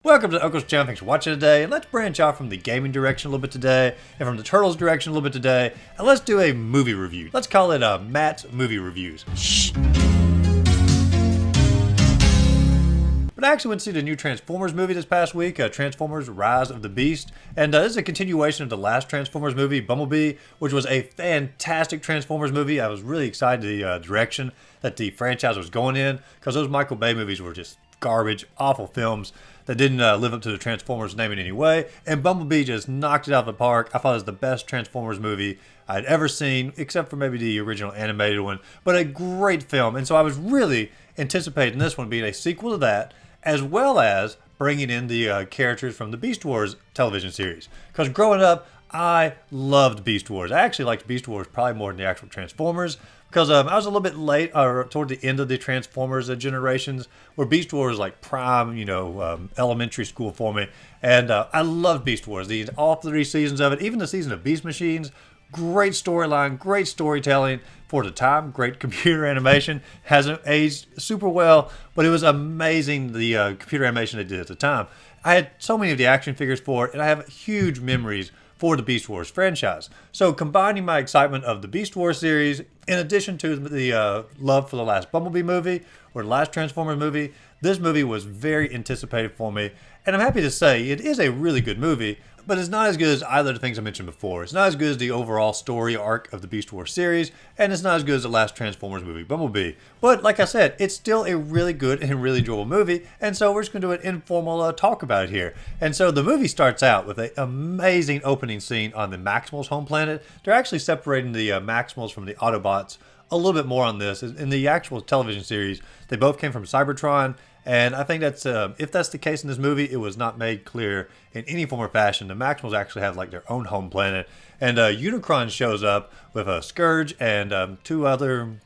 Welcome to Uncle's Channel. Thanks for watching today. And let's branch out from the gaming direction a little bit today, and from the Turtles direction a little bit today, and let's do a movie review. Let's call it Matt's Movie Reviews. Shh. But I actually went to see the new Transformers movie this past week, Transformers Rise of the Beast. And this is a continuation of the last Transformers movie, Bumblebee, which was a fantastic Transformers movie. I was really excited the direction that the franchise was going in, because those Michael Bay movies were just garbage, awful films that didn't live up to the Transformers name in any way. And Bumblebee just knocked it out of the park. I thought it was the best Transformers movie I'd ever seen, except for maybe the original animated one. But a great film. And so I was really anticipating this one being a sequel to that, as well as bringing in the characters from the Beast Wars television series. Because growing up, I loved Beast Wars. I actually liked Beast Wars probably more than the actual Transformers, because I was a little bit late, or toward the end of the Transformers generations, where Beast Wars was like prime, elementary school for me. And I loved Beast Wars. All 3 seasons of it, even the season of Beast Machines. Great storyline, great storytelling for the time, great computer animation. Hasn't aged super well, but it was amazing, the computer animation they did at the time. I had so many of the action figures for it, and I have huge memories for the Beast Wars franchise. So combining my excitement of the Beast Wars series, in addition to the love for the last Bumblebee movie, or the last Transformers movie, this movie was very anticipated for me. And I'm happy to say it is a really good movie, but it's not as good as either of the things I mentioned before. It's not as good as the overall story arc of the Beast Wars series, and it's not as good as the last Transformers movie, Bumblebee. But like I said, it's still a really good and really enjoyable movie, and so we're just going to do an informal talk about it here. And so the movie starts out with an amazing opening scene on the Maximals home planet. They're actually separating the Maximals from the Autobots a little bit more on this. In the actual television series, they both came from Cybertron. And I think that's if that's the case in this movie, it was not made clear in any form or fashion. The Maximals actually have like their own home planet, and Unicron shows up with a Scourge and 2 other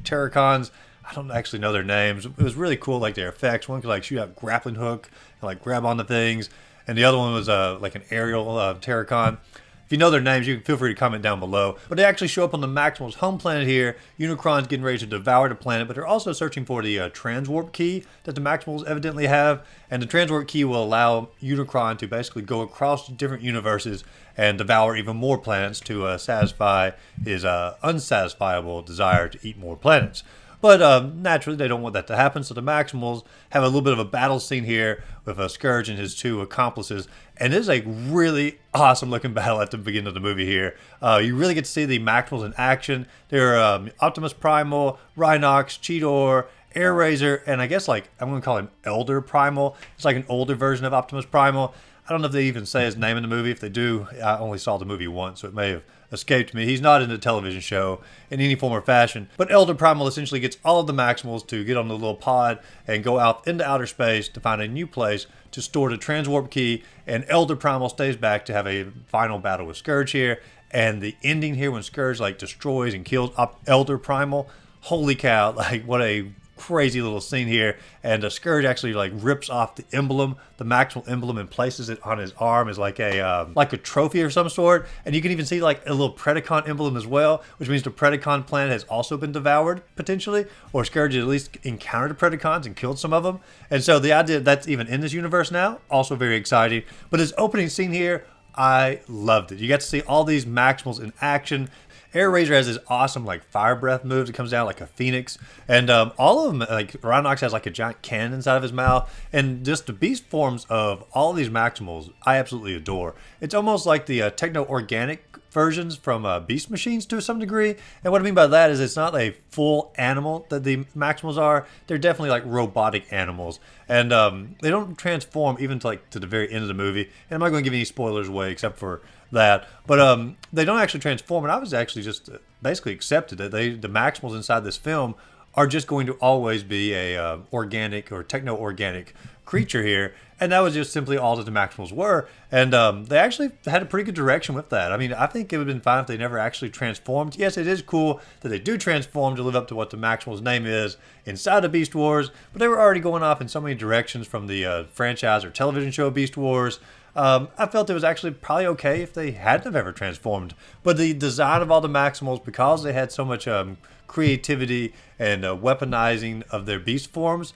Terracons. I don't actually know their names. It was really cool, like their effects. One could like shoot out grappling hook and like grab onto things, and the other one was like an aerial Terracon. If you know their names, you can feel free to comment down below. But they actually show up on the Maximals home planet here. Unicron's getting ready to devour the planet, but they're also searching for the transwarp key that the Maximals evidently have. And the transwarp key will allow Unicron to basically go across different universes and devour even more planets to satisfy his unsatisfiable desire to eat more planets. But naturally, they don't want that to happen, so the Maximals have a little bit of a battle scene here with Scourge and his 2 accomplices. And it is a really awesome looking battle at the beginning of the movie here. You really get to see the Maximals in action. They're Optimus Primal, Rhinox, Cheetor, Airazor, and I guess like I'm going to call him Elder Primal. It's like an older version of Optimus Primal. I don't know if they even say his name in the movie. If they do, I only saw the movie once, so it may have escaped me. He's not in the television show in any form or fashion. But Elder Primal essentially gets all of the Maximals to get on the little pod and go out into outer space to find a new place to store the transwarp key. And Elder Primal stays back to have a final battle with Scourge here. And the ending here when Scourge like destroys and kills Elder Primal, holy cow, like what a crazy little scene here. And Scourge actually like rips off the emblem, the Maximal emblem, and places it on his arm as like a trophy of some sort. And you can even see like a little Predacon emblem as well, which means the Predacon planet has also been devoured potentially, or Scourge at least encountered the Predacons and killed some of them. And so the idea that's even in this universe now, also very exciting. But his opening scene here, I loved it. You got to see all these Maximals in action. Airazor has this awesome like fire breath move that comes down like a phoenix, and all of them, like Rhinox has like a giant cannon inside of his mouth, and just the beast forms of all of these Maximals I absolutely adore. It's almost like the techno-organic versions from Beast Machines to some degree. And what I mean by that is it's not a full animal that the Maximals are. They're definitely like robotic animals, and they don't transform even to the very end of the movie. And I'm not going to give any spoilers away except for that, but they don't actually transform. And I was actually just basically accepted that the Maximals inside this film are just going to always be a organic or techno-organic creature here. And that was just simply all that the Maximals were. And they actually had a pretty good direction with that. I mean, I think it would have been fine if they never actually transformed. Yes, it is cool that they do transform to live up to what the Maximals' name is inside of Beast Wars, but they were already going off in so many directions from the franchise or television show Beast Wars. I felt it was actually probably okay if they hadn't have ever transformed. But the design of all the Maximals, because they had so much creativity and weaponizing of their beast forms,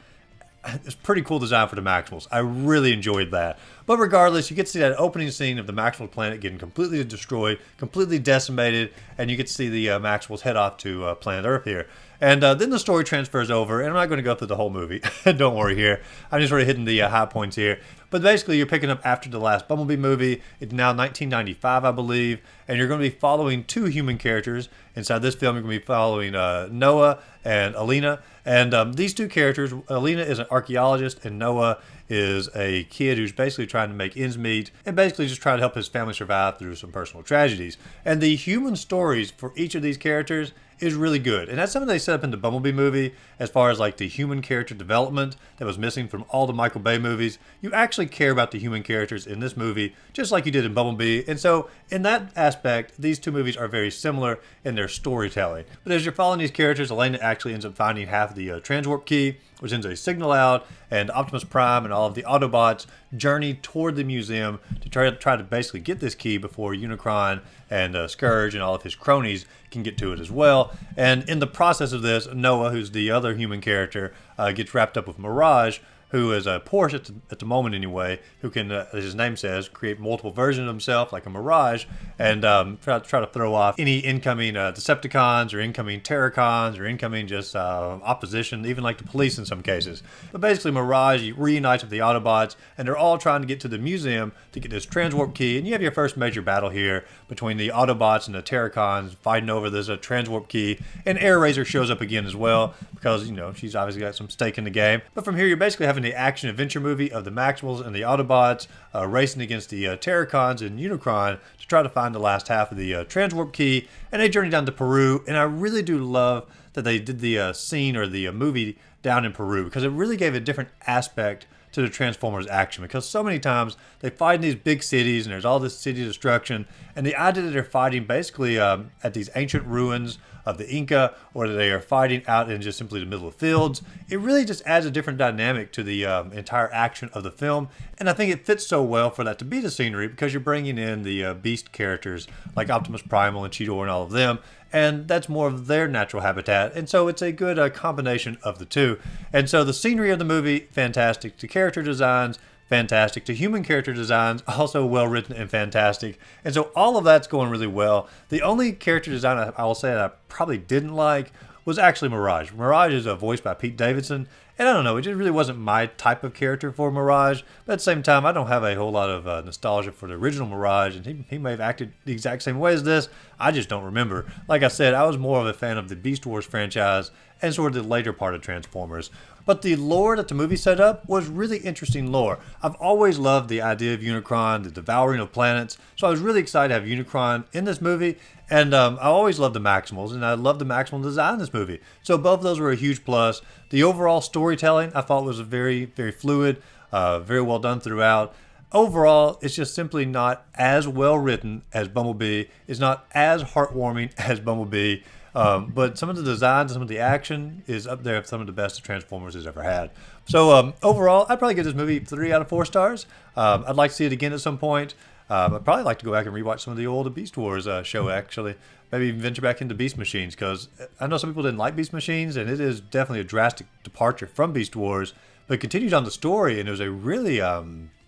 it's pretty cool design for the Maximals. I really enjoyed that. But regardless, you get to see that opening scene of the Maximal planet getting completely destroyed, completely decimated, and you get to see the Maximals head off to planet Earth here. And then the story transfers over, and I'm not going to go through the whole movie. Don't worry here. I'm just sort of hitting the high points here. But basically, you're picking up after the last Bumblebee movie. It's now 1995, I believe, and you're going to be following two human characters. Inside this film, you're going to be following Noah and Alina. And these two characters, Alina is an archaeologist, and Noah is a kid who's basically trying to make ends meet and basically just trying to help his family survive through some personal tragedies. And the human stories for each of these characters is really good. And that's something they set up in the Bumblebee movie as far as like the human character development that was missing from all the Michael Bay movies. You actually care about the human characters in this movie just like you did in Bumblebee. And so in that aspect, these two movies are very similar in their storytelling. But as you're following these characters, Elena actually ends up finding half of the transwarp key, which sends a signal out, and Optimus Prime and all of the Autobots journey toward the museum to try to basically get this key before Unicron and Scourge and all of his cronies can get to it as well. And in the process of this, Noah, who's the other human character, gets wrapped up with Mirage, who is a Porsche at the moment anyway, who can, as his name says, create multiple versions of himself like a Mirage, and try to throw off any incoming Decepticons or incoming Terracons or incoming just opposition, even like the police in some cases. But basically Mirage reunites with the Autobots, and they're all trying to get to the museum to get this transwarp key, and you have your first major battle here between the Autobots and the Terracons fighting over this transwarp key, and Air Razor shows up again as well, because, you know, she's obviously got some stake in the game. But from here, you're basically having the action-adventure movie of the Maximals and the Autobots racing against the Terracons and Unicron to try to find the last half of the transwarp key, and they journey down to Peru. And I really do love that they did the scene or the movie down in Peru, because it really gave a different aspect to the Transformers action, because so many times they fight in these big cities and there's all this city destruction, and the idea that they're fighting basically at these ancient ruins of the Inca, or that they are fighting out in just simply the middle of fields, it really just adds a different dynamic to the entire action of the film. And I think it fits so well for that to be the scenery, because you're bringing in the Beast characters like Optimus Primal and Cheetor and all of them, and that's more of their natural habitat, and so it's a good combination of the two. And so the scenery of the movie, fantastic. The character designs, fantastic. The human character designs, also well written and fantastic. And so all of that's going really well. The only character design I will say that I probably didn't like was actually Mirage. Mirage is voiced by Pete Davidson, and I don't know, it just really wasn't my type of character for Mirage, but at the same time, I don't have a whole lot of nostalgia for the original Mirage, and he may have acted the exact same way as this, I just don't remember. Like I said, I was more of a fan of the Beast Wars franchise and sort of the later part of Transformers. But the lore that the movie set up was really interesting lore. I've always loved the idea of Unicron, the devouring of planets, so I was really excited to have Unicron in this movie. And I always loved the Maximals, and I loved the Maximal design in this movie. So both of those were a huge plus. The overall storytelling I thought was very, very fluid, very well done throughout. Overall, it's just simply not as well written as Bumblebee. It's not as heartwarming as Bumblebee. But some of the designs and some of the action is up there with some of the best that Transformers has ever had. So overall, I'd probably give this movie 3 out of 4 stars. I'd like to see it again at some point. I'd probably like to go back and rewatch some of the old Beast Wars show, actually. Maybe even venture back into Beast Machines, because I know some people didn't like Beast Machines, and it is definitely a drastic departure from Beast Wars, but it continues on the story, and it was a really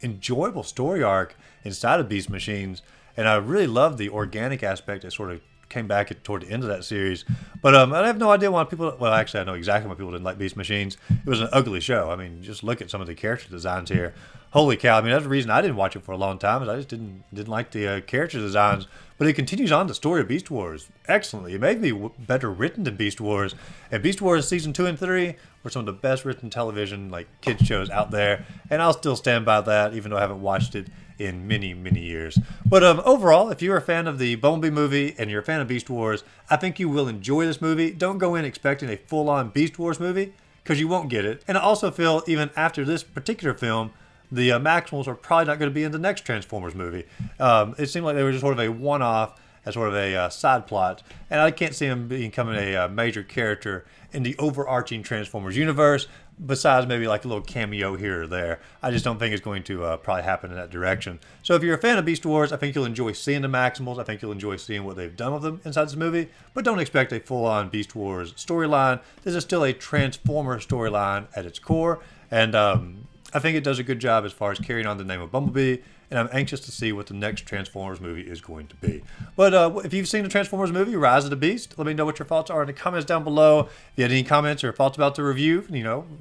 enjoyable story arc inside of Beast Machines, and I really loved the organic aspect that sort of came back toward the end of that series. But I have no idea why people, well, actually I know exactly why people didn't like Beast Machines. It was an ugly show. I mean, just look at some of the character designs here. Holy cow. I mean, that's the reason I didn't watch it for a long time, is I just didn't like the character designs. But it continues on the story of Beast Wars excellently. It may be better written than Beast Wars. And Beast Wars season 2 and 3 were some of the best written television, like, kids shows out there. And I'll still stand by that, even though I haven't watched it in many, many years. But overall, if you're a fan of the Bumblebee movie and you're a fan of Beast Wars, I think you will enjoy this movie. Don't go in expecting a full-on Beast Wars movie, because you won't get it. And I also feel, even after this particular film, the Maximals are probably not going to be in the next Transformers movie. It seemed like they were just sort of a one-off, as sort of a side plot, and I can't see them becoming a major character in the overarching Transformers universe, besides maybe like a little cameo here or there. I just don't think it's going to probably happen in that direction. So if you're a fan of Beast Wars, I think you'll enjoy seeing the Maximals. I think you'll enjoy seeing what they've done with them inside this movie, but don't expect a full-on Beast Wars storyline. This is still a Transformer storyline at its core, And I think it does a good job as far as carrying on the name of Bumblebee, and I'm anxious to see what the next Transformers movie is going to be. But if you've seen the Transformers movie, Rise of the Beast, let me know what your thoughts are in the comments down below. If you had any comments or thoughts about the review,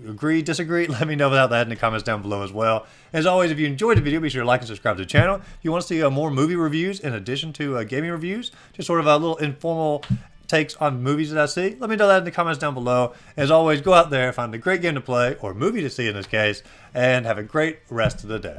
agree, disagree, let me know about that in the comments down below as well. As always, if you enjoyed the video, be sure to like and subscribe to the channel. If you want to see more movie reviews in addition to gaming reviews, just sort of a little informal takes on movies that I see, let me know that in the comments down below. As always, go out there, find a great game to play, or movie to see in this case, and have a great rest of the day.